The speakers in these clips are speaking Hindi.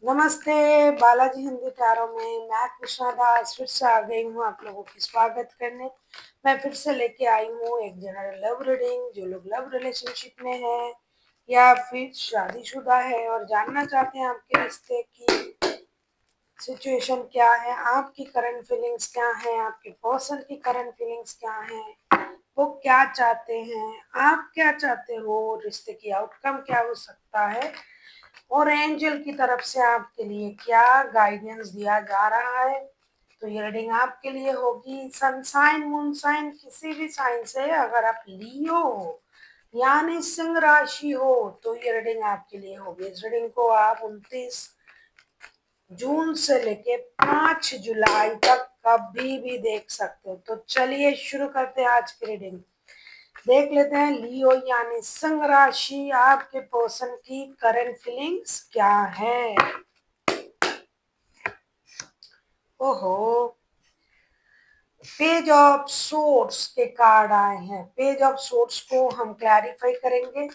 नमस्ते। बालाजी हिंदी टैरो में मैं कृष्णा दास फिर से आ गई हूँ आप लोगों की स्वागत करने। मैं फिर से लेके आई हूँ एक जनरल लव रीडिंग। जो लोग लव रिलेशनशिप में है या फिर शादीशुदा है और जानना चाहते हैं आपके रिश्ते की सिचुएशन क्या है, आपकी करंट फीलिंग्स क्या है, आपके पर्सन की करंट फीलिंग्स क्या है, वो क्या चाहते हैं, आप क्या चाहते हो, रिश्ते की आउटकम क्या हो सकता है और एंजल की तरफ से आपके लिए क्या गाइडेंस दिया जा रहा है। तो ये रीडिंग आपके लिए होगी सन साइन मून साइन किसी भी साइन से। अगर आप लियो हो यानी सिंह राशि हो तो ये रीडिंग आपके लिए होगी। इस रीडिंग को आप 29 जून से लेके 5 जुलाई तक कभी भी देख सकते हो। तो चलिए शुरू करते हैं आज की रीडिंग। देख लेते हैं लियो यानी सिंह राशि, आपके पर्सन की करंट फीलिंग्स क्या है। ओहो, पेज ऑफ सोर्ड्स के कार्ड आए हैं। पेज ऑफ सोर्ड्स को हम क्लैरिफाई करेंगे।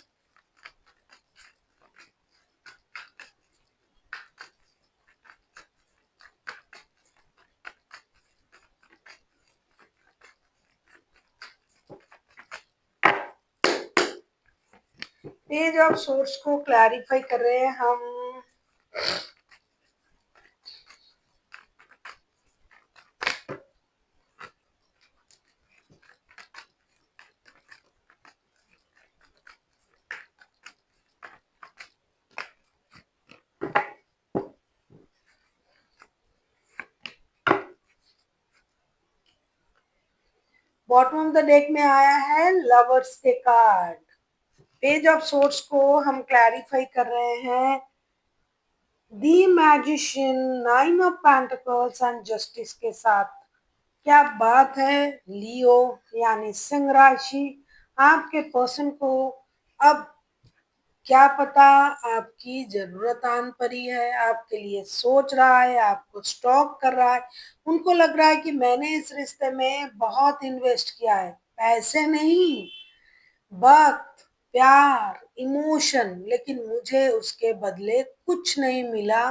पेज ऑफ सोर्ड्स को क्लैरिफाई कर रहे हैं हम। बॉटम ऑफ द डेक में आया है लवर्स के कार्ड। पेज ऑफ सोर्ड्स को हम क्लैरिफाई कर रहे हैं the magician, 9 of pentacles and justice के साथ। क्या बात है लियो यानी सिंह राशि, आपके पर्सन को अब क्या पता आपकी जरूरत आन पड़ी है, आपके लिए सोच रहा है, आपको स्टॉक कर रहा है। उनको लग रहा है कि मैंने इस रिश्ते में बहुत इन्वेस्ट किया है, पैसे नहीं, वक्त, प्यार, इमोशन, लेकिन मुझे उसके बदले कुछ नहीं मिला।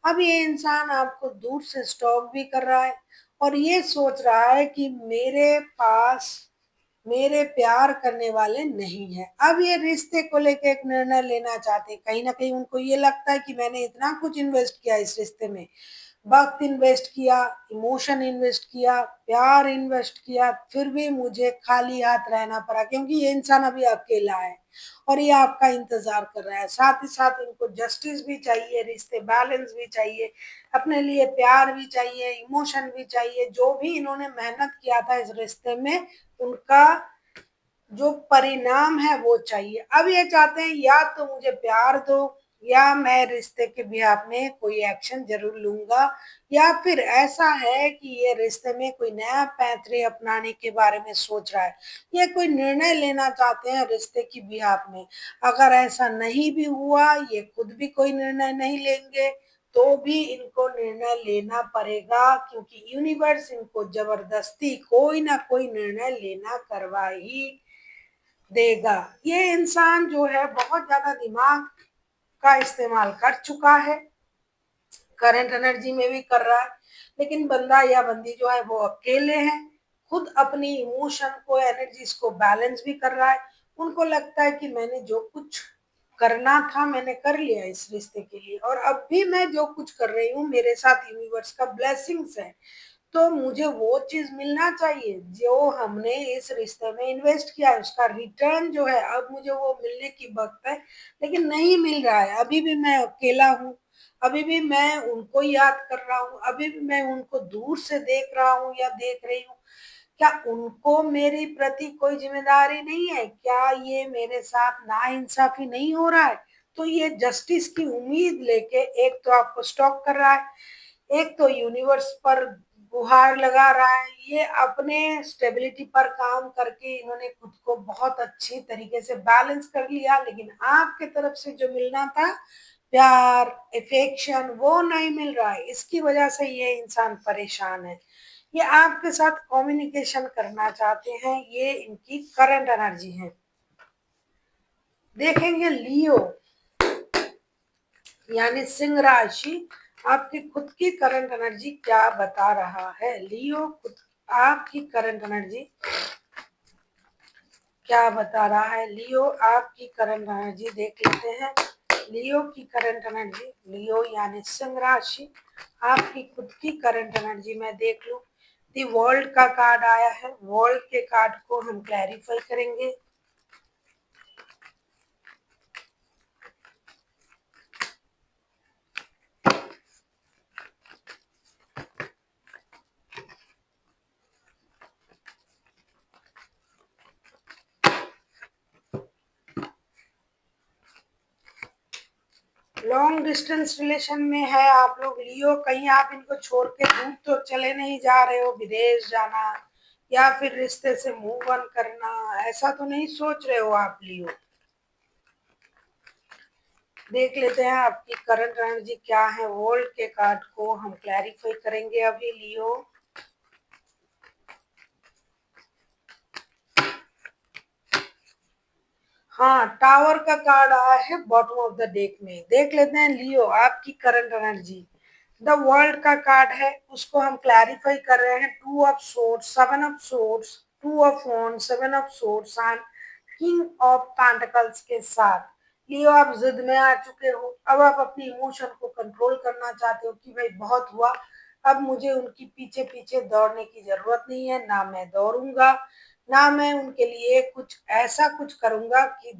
अब ये इंसान आपको दूर से स्टॉक भी कर रहा है और ये सोच रहा है कि मेरे पास मेरे प्यार करने वाले नहीं है। अब ये रिश्ते को लेके एक निर्णय लेना चाहते हैं। कहीं ना कहीं उनको ये लगता है कि मैंने इतना कुछ इन्वेस्ट किया इस रिश्ते में, वक्त इन्वेस्ट किया, इमोशन इन्वेस्ट किया, प्यार इन्वेस्ट किया, फिर भी मुझे खाली हाथ रहना पड़ा क्योंकि ये इंसान अभी अकेला है और ये आपका इंतजार कर रहा है। साथ ही साथ इनको जस्टिस भी चाहिए, रिश्ते बैलेंस भी चाहिए, अपने लिए प्यार भी चाहिए, इमोशन भी चाहिए। जो भी इन्होंने मेहनत किया था इस रिश्ते में उनका जो परिणाम है वो चाहिए। अब ये चाहते हैं या तो मुझे प्यार दो या मैं रिश्ते के बिहाफ में कोई एक्शन जरूर लूंगा, या फिर ऐसा है कि ये रिश्ते में कोई नया पैंतरे अपनाने के बारे में सोच रहा है, ये कोई निर्णय लेना चाहते हैं रिश्ते की बिहाफ में। अगर ऐसा नहीं भी हुआ, ये खुद भी कोई निर्णय नहीं लेंगे तो भी इनको निर्णय लेना पड़ेगा क्योंकि यूनिवर्स इनको जबरदस्ती कोई ना कोई निर्णय लेना करवा ही देगा। ये इंसान जो है बहुत ज्यादा दिमाग का इस्तेमाल कर चुका है, करंट एनर्जी में भी कर रहा है, लेकिन बंदा या बंदी जो है वो अकेले हैं। खुद अपनी इमोशन को, एनर्जीज को बैलेंस भी कर रहा है। उनको लगता है कि मैंने जो कुछ करना था मैंने कर लिया इस रिश्ते के लिए और अब भी मैं जो कुछ कर रही हूँ मेरे साथ यूनिवर्स का ब्लेसिंग्स है, तो मुझे वो चीज मिलना चाहिए जो हमने इस रिश्ते में इन्वेस्ट किया है, उसका रिटर्न जो है अब मुझे वो मिलने की वक्त है। लेकिन नहीं मिल रहा है, अभी भी मैं अकेला हूँ, अभी भी मैं उनको याद कर रहा हूँ, अभी भी मैं उनको दूर से देख रहा हूँ या देख रही हूँ। क्या उनको मेरी प्रति कोई जिम्मेदारी नहीं है? क्या ये मेरे साथ नाइंसाफी नहीं हो रहा है? तो ये जस्टिस की उम्मीद लेके एक तो आपको स्टॉक कर रहा है, एक तो यूनिवर्स पर गुहार लगा रहा है। ये अपने स्टेबिलिटी पर काम करके इन्होंने खुद को बहुत अच्छी तरीके से बैलेंस कर लिया, लेकिन आपके तरफ से जो मिलना था प्यार, अफेक्शन, वो नहीं मिल रहा है। इसकी वजह से ये इंसान परेशान है। ये आपके साथ कम्युनिकेशन करना चाहते हैं, ये इनकी करंट एनर्जी है। देखेंगे लियो, यानी सिंह राशि आपकी खुद की करंट एनर्जी क्या बता रहा है। लियो, खुद आपकी करंट एनर्जी क्या बता रहा है। लियो आपकी करंट एनर्जी देख लेते हैं। लियो की करंट एनर्जी, लियो यानी सिंह राशि, आपकी खुद की करंट एनर्जी मैं देख लूं। दी वर्ल्ड का कार्ड आया है, वर्ल्ड के कार्ड को हम क्लैरिफाई करेंगे। लॉन्ग डिस्टेंस रिलेशन में है आप लोग, लियो, कहीं आप इनको छोड़ के दूर तो चले नहीं जा रहे हो, विदेश जाना या फिर रिश्ते से मूव ऑन करना, ऐसा तो नहीं सोच रहे हो आप लियो। देख लेते हैं आपकी करंट एनर्जी क्या है। वर्ल्ड के कार्ड को हम क्लैरिफाई करेंगे अभी लियो। हाँ, टावर का कार्ड आया है बॉटम ऑफ द डेक में। देख लेते हैं लियो आपकी करंट एनर्जी। द वर्ल्ड का कार्ड है, उसको हम क्लैरिफाई कर रहे हैं। Two of swords, seven of swords, two of wands, seven of swords and king of pentacles के साथ लियो आप जिद में आ चुके हो। अब आप अपनी इमोशन को कंट्रोल करना चाहते हो कि भाई बहुत हुआ, अब मुझे उनकी पीछे पीछे दौड़ने की जरूरत नहीं है, ना मैं दौड़ूंगा, ना मैं उनके लिए कुछ ऐसा कुछ करूंगा कि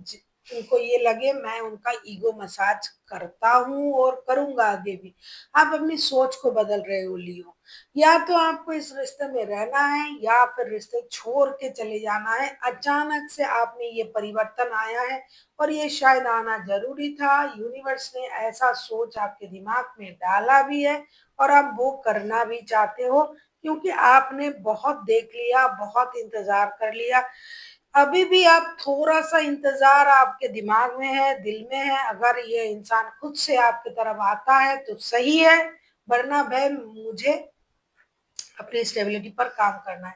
उनको ये लगे मैं उनका ईगो मसाज करता हूँ और करूंगा आगे भी। आप अपनी सोच को बदल रहे हो लियो। या तो आपको इस रिश्ते में रहना है या फिर रिश्ते छोड़ के चले जाना है। अचानक से आप में ये परिवर्तन आया है और ये शायद आना जरूरी था। यूनिवर्स ने ऐसा सोच आपके दिमाग में डाला भी है और आप वो करना भी चाहते हो, क्योंकि आपने बहुत देख लिया, बहुत इंतजार कर लिया। अभी भी आप थोड़ा सा इंतजार आपके दिमाग में है, दिल में है। अगर ये इंसान खुद से आपकी तरफ आता है तो सही है, वरना भाई मुझे अपनी स्टेबिलिटी पर काम करना है।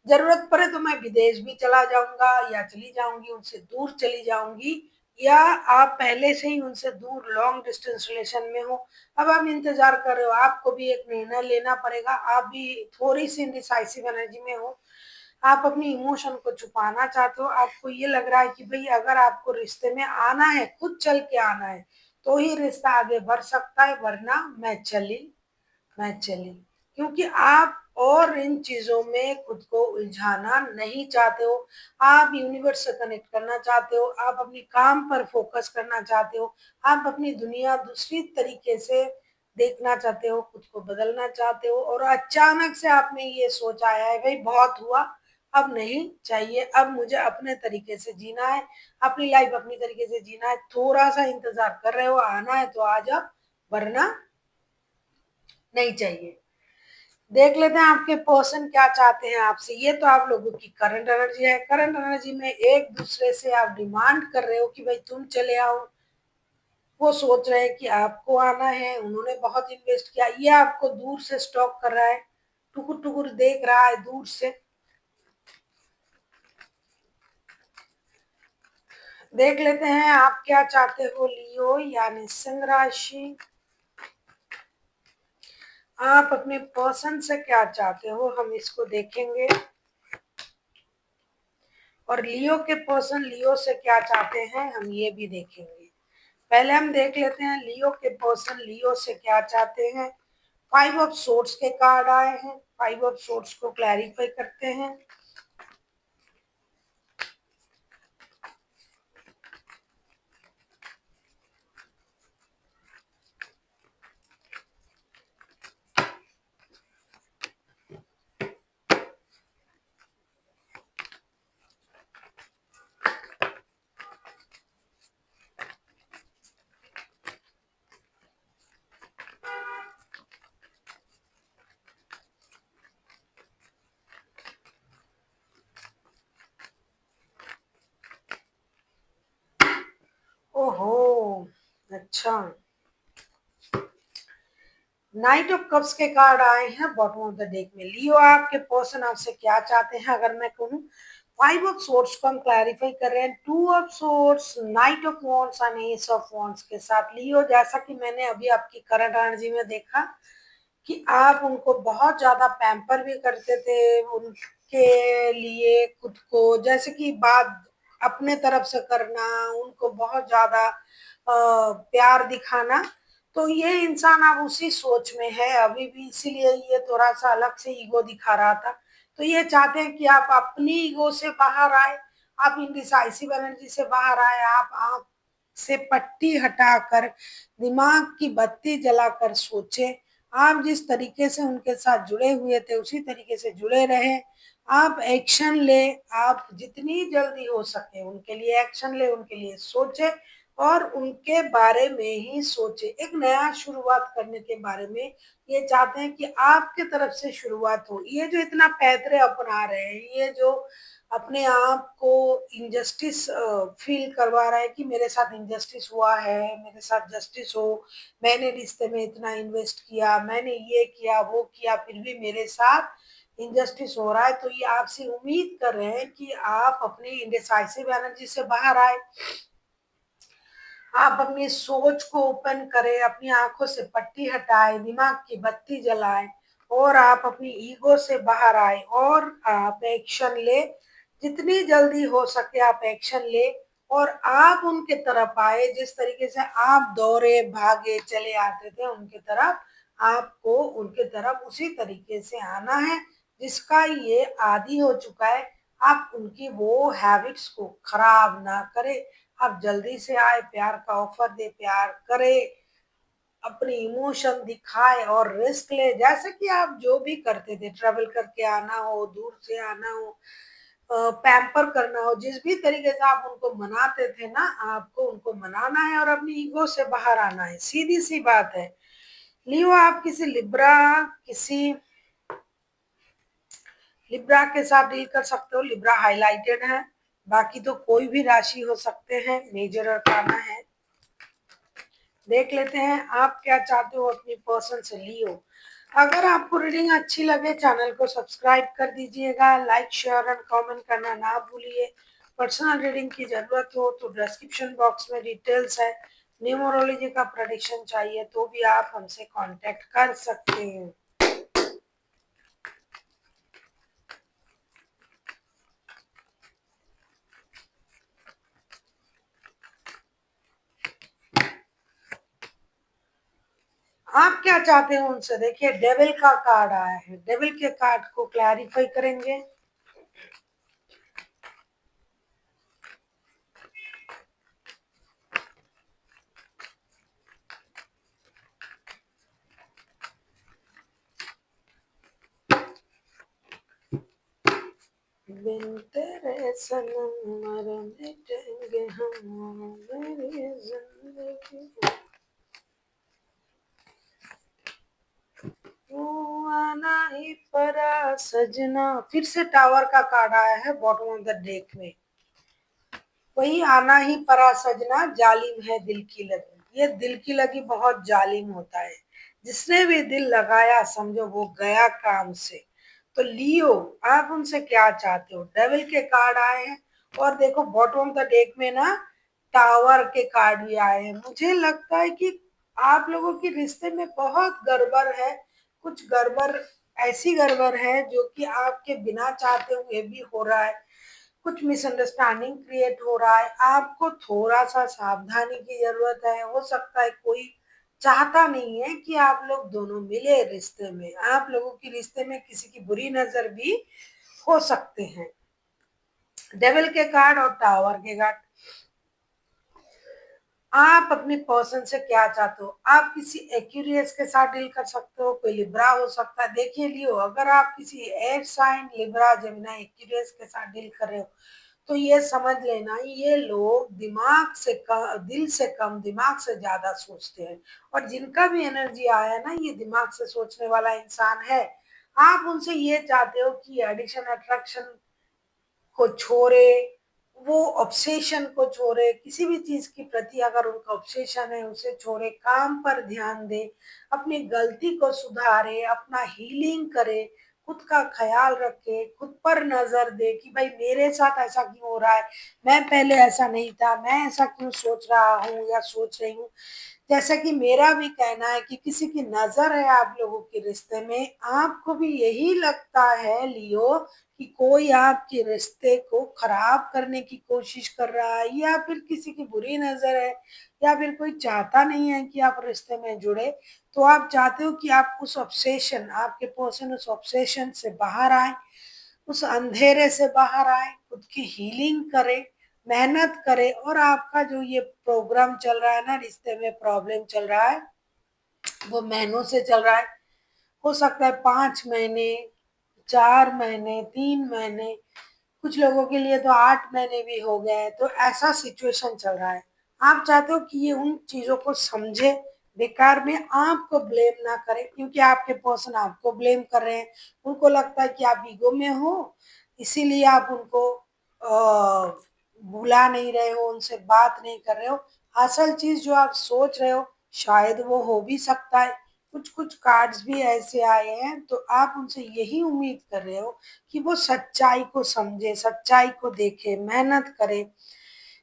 जरूरत पड़े तो मैं विदेश भी चला जाऊंगा या चली जाऊंगी, उनसे दूर चली जाऊंगी, या आप पहले से ही उनसे दूर लॉन्ग डिस्टेंस रिलेशन में हो। अब आप इंतजार कर रहे हो, आपको भी एक निर्णय लेना पड़ेगा। आप भी थोड़ी सी इंडिसाइसिव एनर्जी में हो, आप अपनी इमोशन को छुपाना चाहते हो। आपको ये लग रहा है कि भाई अगर आपको रिश्ते में आना है, खुद चल के आना है, तो ही रिश्ता आगे बढ़ सकता है, वरना मैं चली, क्योंकि आप और इन चीजों में खुद को उलझाना नहीं चाहते हो। आप यूनिवर्स से कनेक्ट करना चाहते हो, आप अपनी काम पर फोकस करना चाहते हो, आप अपनी दुनिया दूसरी तरीके से देखना चाहते हो, खुद को बदलना चाहते हो। और अचानक से आप में ये सोच आया है भाई बहुत हुआ, अब नहीं चाहिए, अब मुझे अपने तरीके से जीना है, अपनी लाइफ अपनी तरीके से जीना है। थोड़ा सा इंतजार कर रहे हो, आना है तो आ जाओ, वरना नहीं चाहिए। देख लेते हैं आपके पर्सन क्या चाहते हैं आपसे। ये तो आप लोगों की करंट एनर्जी है। करंट एनर्जी में एक दूसरे से आप डिमांड कर रहे हो कि भाई तुम चले आओ। वो सोच रहे हैं कि आपको आना है, उन्होंने बहुत इन्वेस्ट किया, ये आपको दूर से स्टॉक कर रहा है, टुकुर टुकुर देख रहा है दूर से। देख लेते हैं आप क्या चाहते हो लियो यानी सिंह राशि। आप अपने पर्सन से क्या चाहते हो, हम इसको देखेंगे। और लियो के पर्सन लियो से क्या चाहते हैं, हम ये भी देखेंगे। पहले हम देख लेते हैं लियो के पर्सन लियो से क्या चाहते हैं। फाइव ऑफ सोर्ड्स के कार्ड आए हैं, फाइव ऑफ सोर्ड्स को क्लैरिफाई करते हैं। ओहो, अच्छा। नाइट ऑफ कप्स के कार्ड आए हैं बॉटम ऑफ द डेक में। लियो आपके पर्सन आपसे क्या चाहते हैं, अगर मैं कहूँ फाइव ऑफ सोर्स को हम क्लैरिफाई कर रहे हैं, two of source, night of wants and S of wants के साथ लियो। जैसा कि मैंने अभी आपकी करंट एनर्जी में देखा कि आप उनको बहुत ज्यादा पैम्पर भी करते थे, उनके लिए खुद को जैसे कि बात अपने तरफ से करना, उनको बहुत ज्यादा प्यार दिखाना। तो ये इंसान अब उसी सोच में है अभी भी, इसीलिए ये थोड़ा सा अलग से ईगो दिखा रहा था। तो ये चाहते हैं कि आप अपनी ईगो से बाहर आए, आप इंडिसाइसिव एनर्जी से बाहर आए, आप से पट्टी हटाकर दिमाग की बत्ती जलाकर सोचे। आप जिस तरीके से उनके साथ जुड़े हुए थे उसी तरीके से जुड़े रहे। आप एक्शन ले, आप जितनी जल्दी हो सके उनके लिए एक्शन ले, उनके लिए सोचे और उनके बारे में ही सोचे, एक नया शुरुआत करने के बारे में। ये चाहते हैं कि आपके तरफ से शुरुआत हो। ये जो इतना पैतरे अपना रहे हैं, ये जो अपने आप को इनजस्टिस फील करवा रहा है कि मेरे साथ इनजस्टिस हुआ है, मेरे साथ जस्टिस हो, मैंने रिश्ते में इतना इन्वेस्ट किया, मैंने ये किया वो किया, फिर भी मेरे साथ इनजस्टिस हो रहा है। तो ये आपसे उम्मीद कर रहे हैं कि आप अपनी इंडिसाइसिव एनर्जी से बाहर आए, आप अपनी सोच को ओपन करें, अपनी आंखों से पट्टी हटाए, दिमाग की बत्ती जलाएं और आप अपनी ईगो से बाहर आए और आप एक्शन ले। जितनी जल्दी हो सके आप एक्शन ले और आप उनके तरफ आए, जिस तरीके से आप दौड़े भागे चले आते थे उनके तरफ, आपको उनके तरफ उसी तरीके से आना है जिसका ये आदी हो चुका है। आप उनकी वो हैबिट्स को खराब ना करें, आप जल्दी से आए, प्यार का ऑफर दे, प्यार करे, अपने इमोशन दिखाए और रिस्क ले, जैसे कि आप जो भी करते थे, ट्रेवल करके आना हो, दूर से आना हो, पैम्पर करना हो, जिस भी तरीके से आप उनको मनाते थे ना, आपको उनको मनाना है और अपनी ईगो से बाहर आना है। सीधी सी बात है। लियो, आप किसी लिब्रा के साथ डील कर सकते हो। लिब्रा हाईलाइटेड है, बाकी तो कोई भी राशि हो सकते हैं, मेजर और काना है। देख लेते हैं आप क्या चाहते हो अपनी पर्सन से। लियो, अगर आपको रीडिंग अच्छी लगे चैनल को सब्सक्राइब कर दीजिएगा, लाइक शेयर एंड कमेंट करना ना भूलिए। पर्सनल रीडिंग की जरूरत हो तो डिस्क्रिप्शन बॉक्स में डिटेल्स है। न्यूमरोलॉजी का प्रेडिक्शन चाहिए तो भी आप हमसे कांटेक्ट कर सकते हैं। आप क्या चाहते हो उनसे। देखिए, डेविल का कार्ड आया है, डेविल के कार्ड को क्लैरिफाई करेंगे। बिन तेरे सनम मर मिटेंगे हम, मेरी जिंदगी तू आना ही परा सजना। फिर से टावर का कार्ड आया है बॉटम ऑफ द डेक में। वही आना ही परा सजना, जालिम है दिल की लगी। ये दिल की लगी बहुत जालिम होता है, जिसने भी दिल लगाया समझो वो गया काम से। तो लियो, आप उनसे क्या चाहते हो। डेविल के कार्ड आए हैं और देखो बॉटम ऑफ द डेक में ना टावर के कार्ड भी आए हैं। मुझे लगता है कि आप लोगों के रिश्ते में बहुत गड़बड़ है, कुछ गड़बड़, ऐसी गड़बड़ है जो कि आपके बिना चाहते हुए भी हो रहा है। कुछ मिसअंडरस्टैंडिंग क्रिएट हो रहा है, आपको थोड़ा सा सावधानी की जरूरत है। हो सकता है कोई चाहता नहीं है कि आप लोग दोनों मिले रिश्ते में, आप लोगों की रिश्ते में किसी की बुरी नजर भी हो सकते हैं। डेविल के कार्ड और टावर के कार्ड। आप अपनी पर्सन से क्या चाहते हो। आप किसी एक्यूरियस के साथ डील कर सकते हो, कोई लिब्रा हो सकता है। देखिए लियो, अगर आप किसी air sign, Libra, Gemini, Aquarius के साथ डील कर रहे हो तो ये समझ लेना ये लोग दिमाग से कम, दिल से कम दिमाग से ज्यादा सोचते हैं। और जिनका भी एनर्जी आया ना, ये दिमाग से सोचने वाला इंसान है। आप उनसे ये चाहते हो कि एडिक्शन अट्रैक्शन को छोड़े, वो ऑब्सेशन को छोड़े, किसी भी चीज के प्रति अगर उनका ऑब्सेशन है उसे छोड़े, काम पर ध्यान दे, अपनी गलती को सुधारे, अपना हीलिंग करे। खुद का ख्याल रखे, खुद पर नजर दे कि भाई मेरे साथ ऐसा क्यों हो रहा है, मैं पहले ऐसा नहीं था, मैं ऐसा क्यों सोच रहा हूँ या सोच रही हूँ। जैसा कि मेरा भी कहना है कि किसी की नजर है आप लोगों के रिश्ते में, आपको भी यही लगता है लियो कि कोई आपके रिश्ते को खराब करने की कोशिश कर रहा है, या फिर किसी की बुरी नजर है, या फिर कोई चाहता नहीं है कि आप रिश्ते में जुड़े, तो आप चाहते हो कि आप उस ऑब्सेशन, आपके पर्सन उस ऑब्सेशन से बाहर आए, उस अंधेरे से बाहर आए, खुद की हीलिंग करे, मेहनत करे। और आपका जो ये प्रोग्राम चल रहा है ना, रिश्ते में प्रॉब्लम चल रहा है, वो महीनों से चल रहा है। हो सकता है 5 महीने, 4 महीने, 3 महीने, कुछ लोगों के लिए तो 8 महीने भी हो गए हैं। तो ऐसा सिचुएशन चल रहा है। आप चाहते हो कि ये उन चीजों को समझे, बेकार में आपको ब्लेम ना करे, क्योंकि आपके पर्सन आपको ब्लेम कर रहे हैं। उनको लगता है कि आप ईगो में हो, इसीलिए आप उनको बुला नहीं रहे हो, उनसे बात नहीं कर रहे हो। असल चीज जो आप सोच रहे हो शायद वो हो भी सकता है। कुछ कुछ कार्ड्स भी ऐसे आए हैं, तो आप उनसे यही उम्मीद कर रहे हो कि वो सच्चाई को समझे, सच्चाई को देखे, मेहनत करे,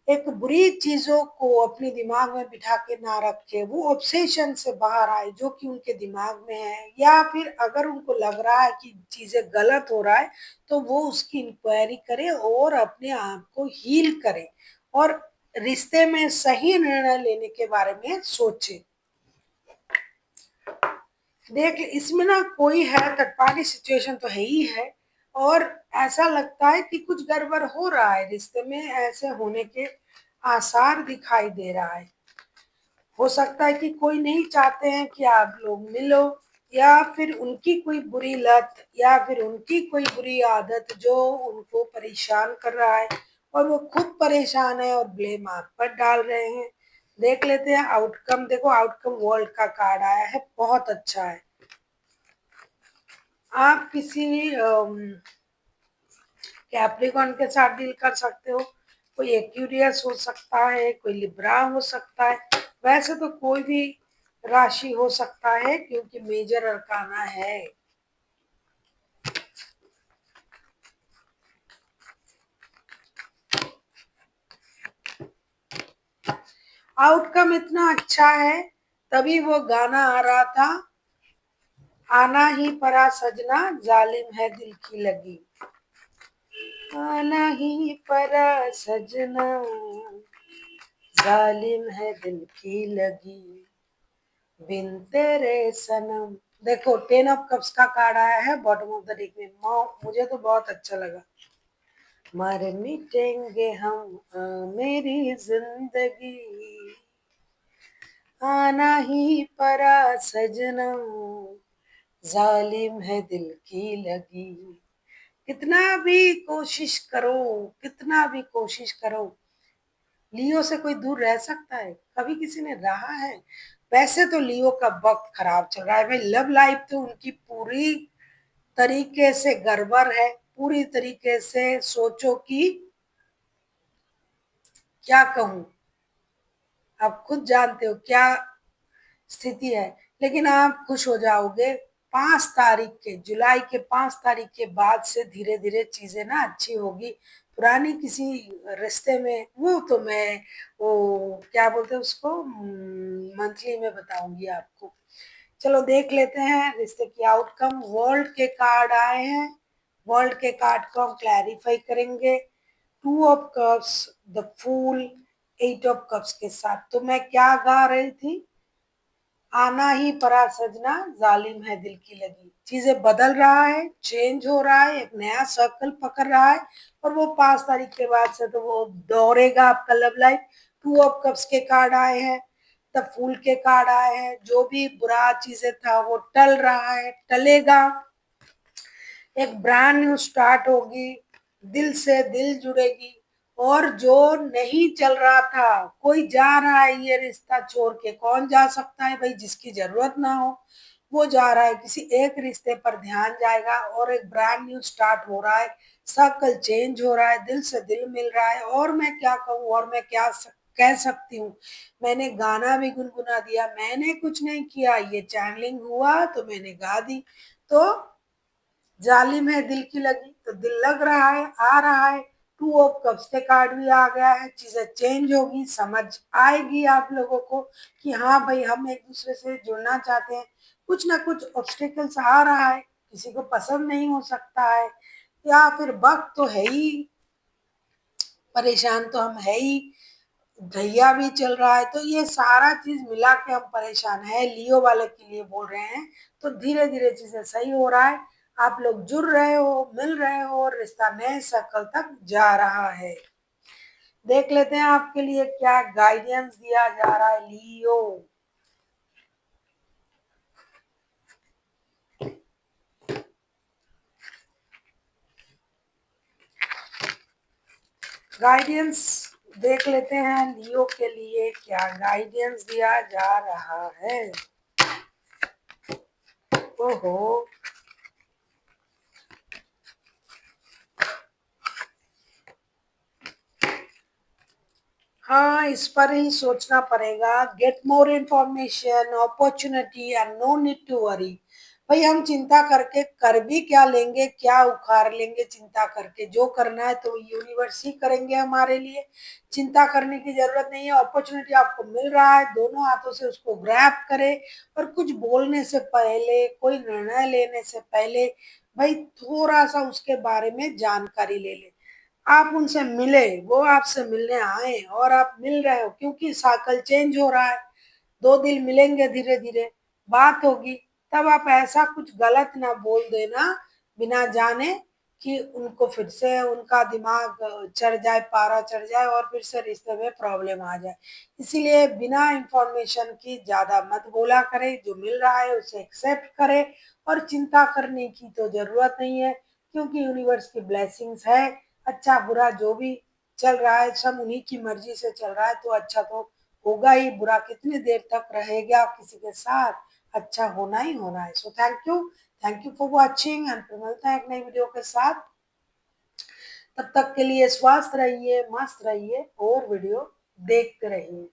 एक बुरी चीजों को अपने दिमाग में बिठा के ना रखे, वो ऑब्सेशन से बाहर आए जो कि उनके दिमाग में है। या फिर अगर उनको लग रहा है कि चीजें गलत हो रहा है, तो वो उसकी इंक्वायरी करे और अपने आप को हील करे, और रिश्ते में सही निर्णय लेने के बारे में सोचे। देख इसमें ना कोई है, थर्ड पार्टी सिचुएशन तो है ही है। और ऐसा लगता है कि कुछ गड़बड़ हो रहा है रिश्ते में, ऐसे होने के आसार दिखाई दे रहा है। हो सकता है कि कोई नहीं चाहते हैं कि आप लोग मिलो, या फिर उनकी कोई बुरी लत, या फिर उनकी कोई बुरी आदत जो उनको परेशान कर रहा है, और वो खुद परेशान है और ब्लेम आप पर डाल रहे हैं। देख लेते हैं आउटकम। देखो आउटकम वर्ल्ड का कार्ड आया है, बहुत अच्छा है। आप किसी कैप्रिकॉन के साथ डील कर सकते हो, कोई एक्यूरियस हो सकता है, कोई लिब्रा हो सकता है, वैसे तो कोई भी राशि हो सकता है क्योंकि मेजर अरकाना है। आउटकम इतना अच्छा है, तभी वो गाना आ रहा था, आना ही परा सजना जालिम है दिल की लगी। आना ही परा सजना जालिम है दिल की लगी, बिन तेरे सनम। देखो 10 ऑफ कप्स का कार्ड आया है बॉटम ऑफ द डेक में। मुझे तो बहुत अच्छा लगा। मर मिटेंगे हम मेरी जिंदगी, आना ही परा सजनम जालिम है दिल की लगी। कितना भी कोशिश करो, कितना भी कोशिश करो, लियो से कोई दूर रह सकता है? कभी किसी ने रहा है? वैसे तो लियो का वक्त खराब चल रहा है भाई। लव लाइफ तो उनकी पूरी तरीके से गड़बड़ है, पूरी तरीके से सोचो कि क्या कहूं, आप खुद जानते हो क्या स्थिति है। लेकिन आप खुश हो जाओगे 5 तारीख के, जुलाई के 5 तारीख के बाद से धीरे धीरे चीजें ना अच्छी होगी। पुरानी किसी रिश्ते में, वो तो मैं, वो क्या बोलते हैं उसको, मंथली में बताऊंगी आपको। चलो देख लेते हैं रिश्ते की आउटकम। वर्ल्ड के कार्ड आए हैं, वर्ल्ड के कार्ड को हम क्लैरिफाई करेंगे। 2 of cups, the fool, 8 of cups के साथ। तो मैं क्या गा रही थी, आना ही परा सजना जालिम है दिल की लगी। चीजें बदल रहा है, चेंज हो रहा है, एक नया सर्कल पकड़ रहा है, और वो 5 तारीख के बाद से तो वो दौड़ेगा आपका लव लाइफ। 2 ऑफ कप्स के कार्ड आए हैं, तब फूल के कार्ड आए हैं। जो भी बुरा चीजें था वो टल रहा है, टलेगा, एक ब्रांड न्यू स्टार्ट होगी, दिल से दिल जुड़ेगी। और जो नहीं चल रहा था, कोई जा रहा है ये रिश्ता छोड़ के। कौन जा सकता है भाई, जिसकी जरूरत ना हो वो जा रहा है, किसी एक रिश्ते पर ध्यान जाएगा, और एक ब्रांड न्यू स्टार्ट हो रहा है, सर्कल चेंज हो रहा है, दिल से दिल मिल रहा है। और मैं क्या कहूँ, और मैं क्या कह सकती हूँ। मैंने गाना भी गुनगुना दिया, मैंने कुछ नहीं किया, ये चैनलिंग हुआ तो मैंने गा दी। तो जालिम है दिल की लगी, तो दिल लग रहा है, आ रहा है। टू ऑफ कप्स के कार्ड भी आ गया है, चीजें चेंज होगी, समझ आएगी आप लोगों को कि हाँ भाई हम एक दूसरे से जुड़ना चाहते हैं। कुछ ना कुछ ऑब्स्टिकल्स आ रहा है, किसी को पसंद नहीं हो सकता है, या फिर वक्त तो है ही, परेशान तो हम है ही, भैया भी चल रहा है, तो ये सारा चीज मिला के हम परेशान है, लियो वाले के लिए बोल रहे हैं। तो धीरे धीरे चीजें सही हो रहा है, आप लोग जुड़ रहे हो, मिल रहे हो, और रिश्ता नए सर्कल तक जा रहा है। देख लेते हैं आपके लिए क्या गाइडेंस दिया जा रहा है लियो। गाइडेंस देख लेते हैं लियो के लिए क्या गाइडेंस दिया जा रहा है। ओहो, हाँ इस पर ही सोचना पड़ेगा। Get more information, opportunity and no need to worry. भाई हम चिंता करके कर भी क्या लेंगे, क्या उखाड़ लेंगे चिंता करके? जो करना है तो यूनिवर्स ही करेंगे हमारे लिए, चिंता करने की जरूरत नहीं है। अपॉर्चुनिटी आपको मिल रहा है, दोनों हाथों से उसको ग्रैब करे, और कुछ बोलने से पहले, कोई निर्णय लेने से पहले भाई थोड़ा सा उसके बारे में जानकारी ले ले। आप उनसे मिले, वो आपसे मिलने आए, और आप मिल रहे हो, क्योंकि साइकिल चेंज हो रहा है। दो दिल मिलेंगे, धीरे धीरे बात होगी, तब आप ऐसा कुछ गलत ना बोल देना बिना जाने कि उनको फिर से उनका दिमाग चढ़ जाए, पारा चढ़ जाए, और फिर से रिश्ते में प्रॉब्लम आ जाए। इसीलिए बिना इंफॉर्मेशन की ज्यादा मत बोला करे, जो मिल रहा है उसे एक्सेप्ट करे, और चिंता करने की तो जरूरत नहीं है, क्योंकि यूनिवर्स की ब्लेसिंग्स है। अच्छा बुरा जो भी चल रहा है सब उन्हीं की मर्जी से चल रहा है, तो अच्छा तो होगा ही, बुरा कितनी देर तक रहेगा किसी के साथ, अच्छा होना ही होना है। So thank you for watching, and फिर मिलते हैं एक नई वीडियो के साथ। तब तक के लिए स्वस्थ रहिए, मस्त रहिए, और वीडियो देखते रहिए।